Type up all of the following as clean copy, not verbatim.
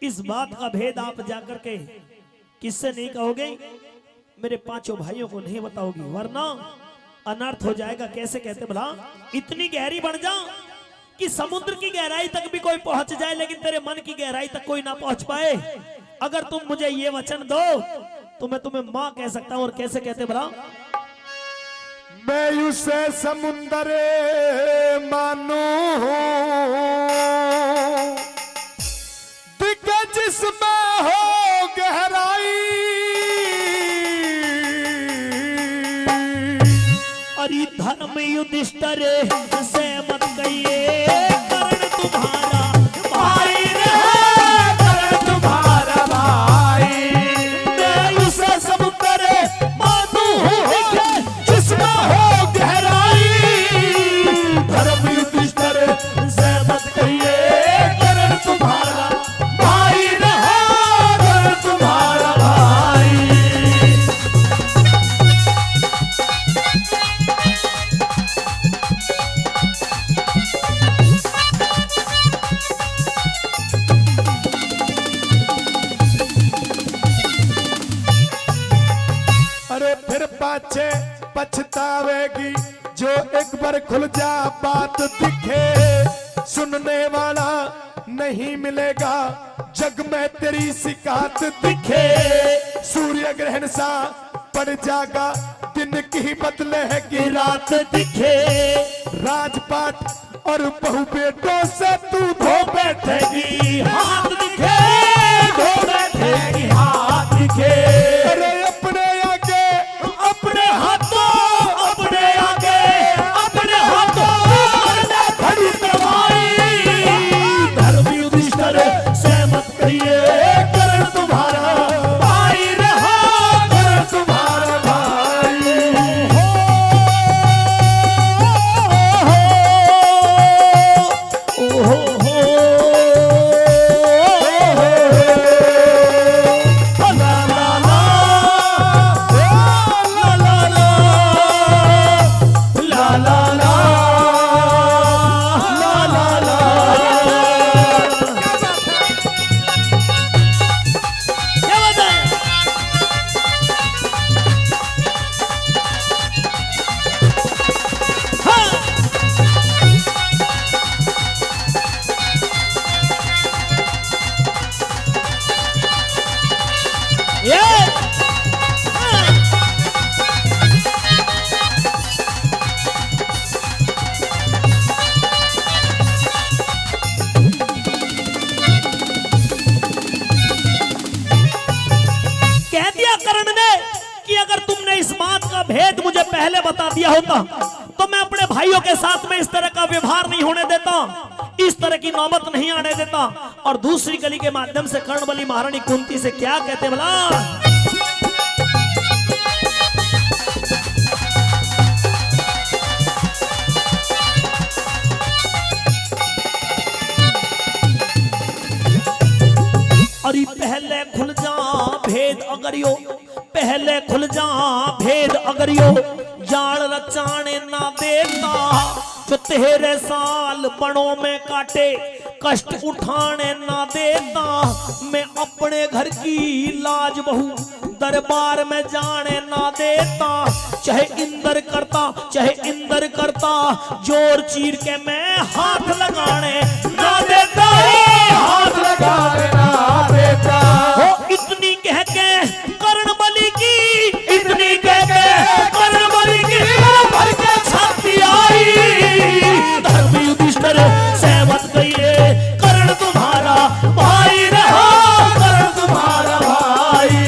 इस बात का भेद आप जाकर के किससे नहीं कहोगे, मेरे पांचों भाइयों को नहीं बताओगी, वरना अनर्थ हो जाएगा। कैसे कहते भला, इतनी गहरी बन जा कि समुद्र की गहराई तक भी कोई पहुंच जाए, लेकिन तेरे मन की गहराई तक कोई ना पहुंच पाए। अगर तुम मुझे ये वचन दो तो मैं तुम्हें मां कह सकता हूं। और कैसे कहते भला, मैं उसे समुंदर मानू दिखे जिसमें हो गहराई। अरे धर्म युधिष्ठिर से मत कहिए, कर्ण तुम्हारा भाई रहे, कर्ण तुम्हारा भाई। मैं उसे समुद्र मानू दिखे जिसमें हो गहराई। धर्म युधिष्ठिर से मत कहिए, कर्ण तुम्हारा भाई रहा, कर्ण तुम्हारा भाई। अरे फिर पाछे पछतावेगी जो एक बार खुल जा बात दिखे। सुनने वाला नहीं मिलेगा जग में तेरी शिकायत दिखे। सूर्य ग्रहण सा पड़ जागा दिन की बदले है कि रात दिखे। राजपाट और बहु बेटों से तू धो बैठेगी, हाथ दिखे धो बैठेगी, हाथ दिखे। अरे अपने आगे अपने हाथों, अपने आगे अपने हाथों खड़ी करवाई। धर्म युधिष्ठिर से मत कहिए, कर्ण तुम्हारा भाई रहा, कर्ण तुम्हारा भाई। हो ला ला ला ला ला ला ला क्या बात है? कह दिया कर्ण ने कि अगर तुमने इस बात का भेद मुझे पहले बता दिया होता तो मैं अपने भाइयों के साथ में इस तरह का व्यवहार नहीं होने देता, इस तरह की नौबत नहीं आने देता। और दूसरी गली के माध्यम से कर्णबली महारानी कुंती से क्या कहते भला, अरे पहले खुल जा भेद अगरियो, पहले खुल जा भेद अगरियो, जाल रचाने ना देता जो तेरे साल बड़ों में काटे, कष्ट उठाने ना देता। मैं अपने घर की लाज बहू दरबार में जाने ना देता। चाहे इंदर करता, चाहे इंदर करता, जोर चीर के मैं हाथ लगाने ना देता, हाथ लगाने ना देता। हो इतनी कह के कर्णबली की, इतनी कह के कर्णबली की भर के छाती आई। धर्म युधिष्ठिर से मत कहिए, कर्ण तुम्हारा भाई रहा, कर्ण तुम्हारा भाई।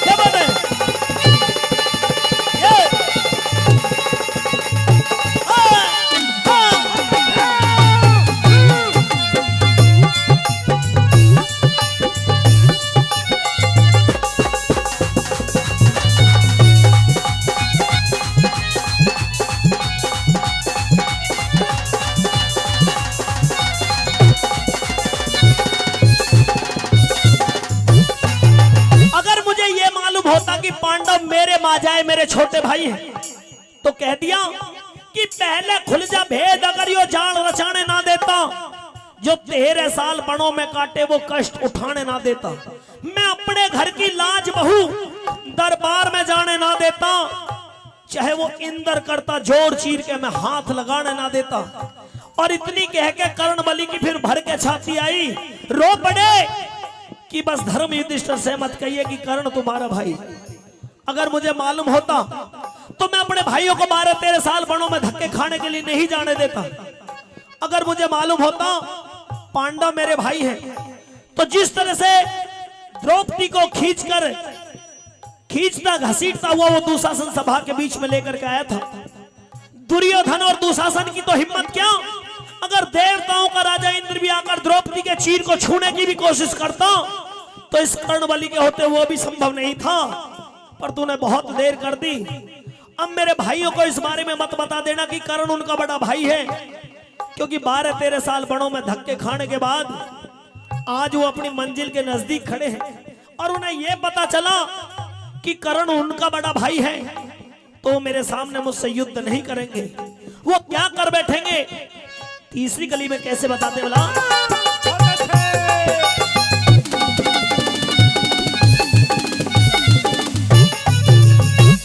क्या बात है? ये पांडव मेरे माजाए मेरे छोटे भाई हैं, तो कह दिया कि पहले खुल जा भेद अगर यो जो 13 साल बणों में काटे वो कष्ट उठाने ना देता। मैं अपने घर की लाज बहू दरबार में जाने ना देता, चाहे वो इंदर करता जोर चीर के मैं हाथ लगाने ना देता। और इतनी कह के कर्णबली की फिर भर के छाती आई, रो पड़े कि बस धर्म युधिष्ठिर से मत कहिए कि कर्ण तुम्हारा भाई। अगर मुझे मालूम होता तो मैं अपने भाइयों को 12-13 साल बणों में धक्के खाने के लिए नहीं जाने देता। अगर मुझे मालूम होता पांडव मेरे भाई हैं तो जिस तरह से द्रौपदी को खींचता घसीटता हुआ वो दुशासन सभा के बीच में लेकर के आया था, दुर्योधन और दुशासन की तो हिम्मत क्या, अगर देवताओं का राजा इंद्र भी आकर द्रौपदी के चीर को छूने की भी कोशिश करता तो इस कर्णबली के होते वो भी संभव नहीं था। पर तूने बहुत देर कर दी। अब मेरे भाइयों को इस बारे में मत बता देना कि कर्ण उनका बड़ा भाई है, क्योंकि 12-13 साल बड़ों में धक्के खाने के बाद आज वो अपनी मंजिल के नजदीक खड़े हैं और उन्हें यह पता चला कि कर्ण उनका बड़ा भाई है तो वो मेरे सामने मुझसे युद्ध नहीं करेंगे। वो क्या कर बैठेंगे, तीसरी कली में कैसे बताते बोला।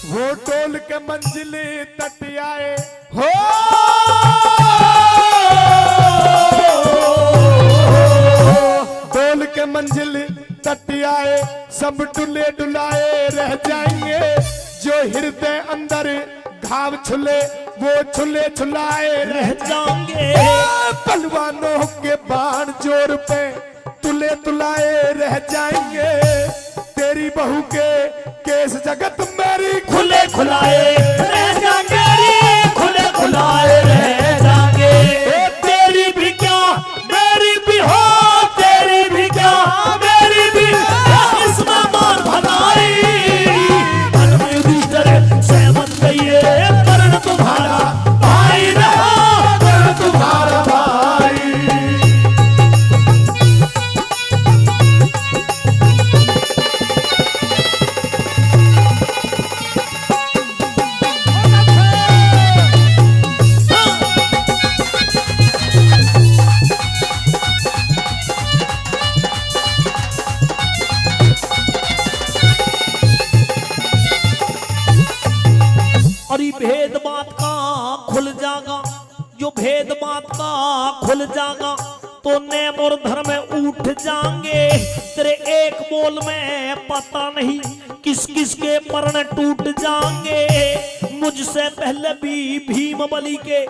वो टोल के मंजिल तट आए हो, टोल के मंजिल तट आए, सब डुले डुलाए रह जाएंगे। जो हृदय अंदर घाव छुले वो छुले छुलाए रह जाएंगे। पलवानों के बाण जोर पे तुले तुलाए रह जाएंगे। तेरी बहू के केस जगत मेरी खुले खुलाए रह जाएंगे, खुले खुलाए रह जाएंगे। तेरी भी क्या मेरी भी हो, तेरी भी क्या मेरी भी इसमें मान भलाई। युधिष्ठिर सहमत कहिए कर्ण तुम्हारा भाई रहा, कर्ण तुम्हारा भाई। और ये भेद बात का खुल जागा, जो भेद बात का खुल जागा तो नेम और धर्म उठ जाएंगे। तेरे एक बोल में पता नहीं किस किस के पर्ण टूट जाएंगे। मुझसे पहले भी भीम बलि के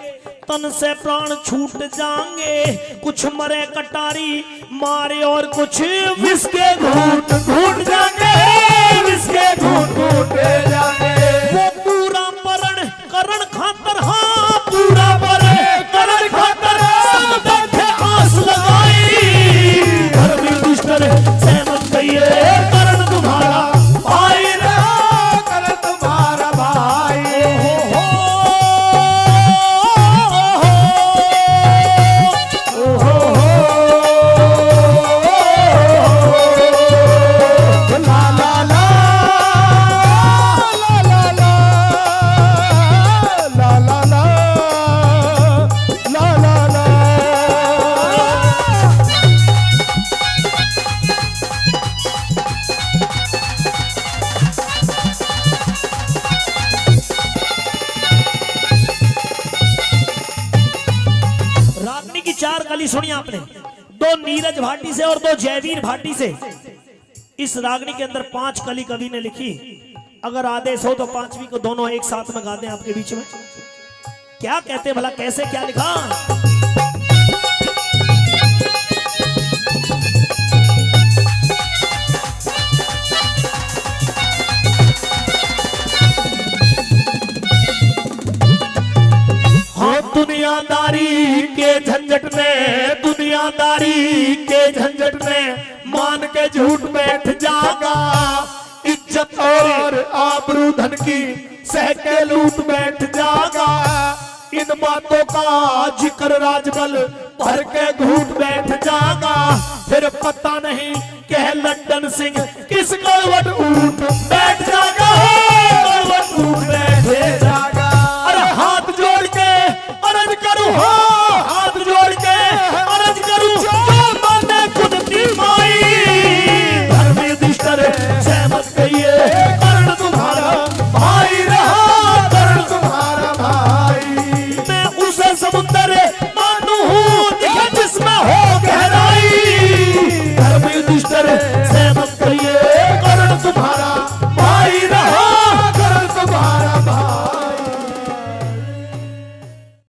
तन से प्राण छूट जाएंगे। कुछ मरे कटारी मारे और कुछ विष के घूट घूट जाएंगे, विष के घूट घूट जाएंगे। वो पूरा परण करण खातर, हाँ पूरा परण करण खातर सब बैठे आस लगाई। धर्म युधिष्ठिर सहमत कहिए कर्ण तुम्हारा भाई रहा, कर्ण तुम्हारा भाई। रागनी की 4 कली सुनी आपने, 2 नीरज भाटी से और 2 जयवीर भाटी से। इस रागनी के अंदर 5 कली कवि ने लिखी। अगर आदेश हो तो 5वीं को दोनों एक साथ में गा दें आपके बीच में। क्या कहते भला, कैसे क्या लिखा। दुनियादारी के झंझट में, दुनियादारी के झंझट में मान के झूठ बैठ जागा। इज्जत और आबरू धन की सह के लूट बैठ जागा। इन बातों का जिक्र राजबल भर के घूट बैठ जागा। फिर पता नहीं कह लड्डन सिंह किस करवट उठ बैठ